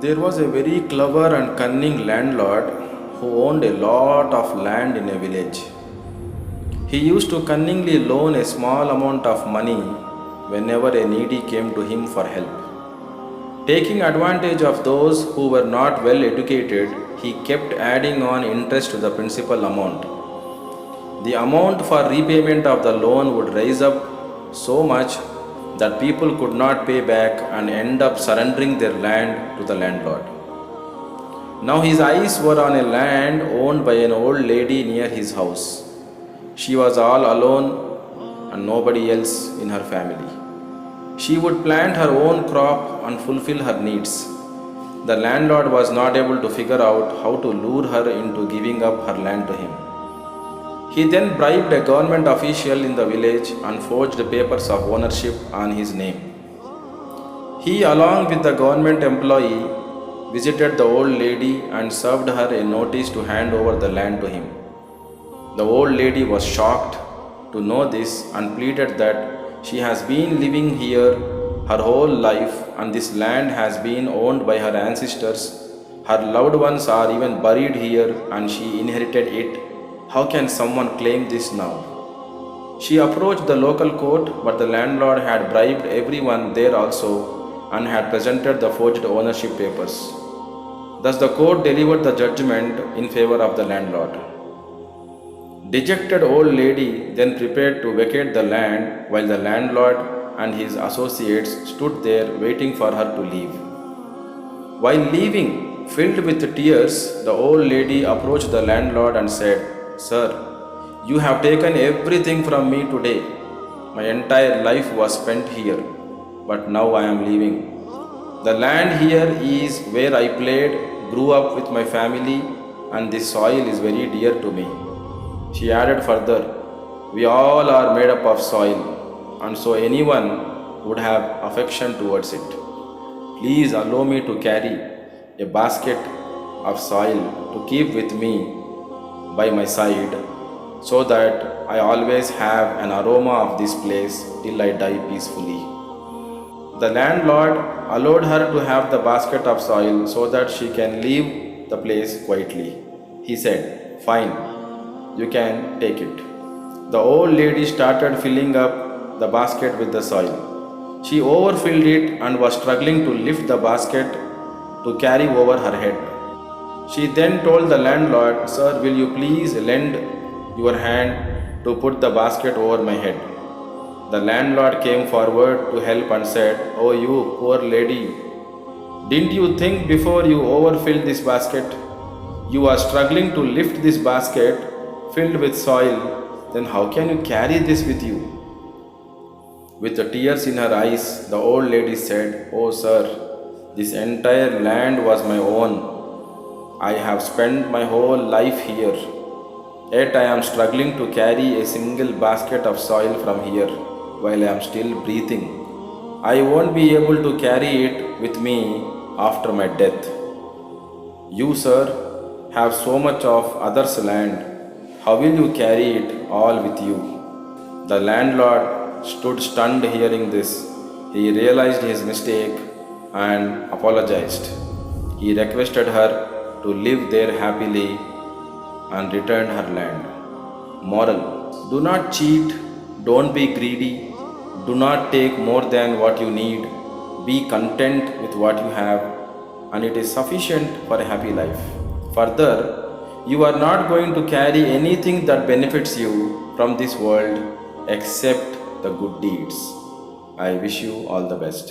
There was a very clever and cunning landlord who owned a lot of land in a village. He used to cunningly loan a small amount of money whenever a needy came to him for help. Taking advantage of those who were not well educated, he kept adding on interest to the principal amount. The amount for repayment of the loan would rise up so much that people could not pay back and end up surrendering their land to the landlord. Now his eyes were on a land owned by an old lady near his house. She was all alone and nobody else in her family. She would plant her own crop and fulfill her needs. The landlord was not able to figure out how to lure her into giving up her land to him. He then bribed a government official in the village and forged papers of ownership on his name. He, along with the government employee, visited the old lady and served her a notice to hand over the land to him. The old lady was shocked to know this and pleaded that she has been living here her whole life and this land has been owned by her ancestors. Her loved ones are even buried here and she inherited it. How can someone claim this now? She approached the local court, but the landlord had bribed everyone there also and had presented the forged ownership papers. Thus, the court delivered the judgment in favor of the landlord. Dejected old lady then prepared to vacate the land while the landlord and his associates stood there waiting for her to leave. While leaving, filled with tears, the old lady approached the landlord and said, "Sir, you have taken everything from me today. My entire life was spent here, but now I am leaving. The land here is where I played, grew up with my family, and this soil is very dear to me." She added further, "We all are made up of soil, and so anyone would have affection towards it. Please allow me to carry a basket of soil to keep with me by my side so that I always have an aroma of this place till I die peacefully." The landlord allowed her to have the basket of soil so that she can leave the place quietly. He said, "Fine, you can take it." The old lady started filling up the basket with the soil. She overfilled it and was struggling to lift the basket to carry over her head. She then told the landlord, "Sir, will you please lend your hand to put the basket over my head?" The landlord came forward to help and said, "Oh, you poor lady, didn't you think before you overfilled this basket? You are struggling to lift this basket filled with soil, then how can you carry this with you?" With the tears in her eyes, the old lady said, "Oh, sir, this entire land was my own. I have spent my whole life here, yet I am struggling to carry a single basket of soil from here while I am still breathing. I won't be able to carry it with me after my death. You, sir, have so much of others' land. How will you carry it all with you?" The landlord stood stunned hearing this. He realized his mistake and apologized. He requested her to live there happily and returned her land. Moral: do not cheat, don't be greedy, do not take more than what you need, be content with what you have, and it is sufficient for a happy life. Further, you are not going to carry anything that benefits you from this world except the good deeds. I wish you all the best.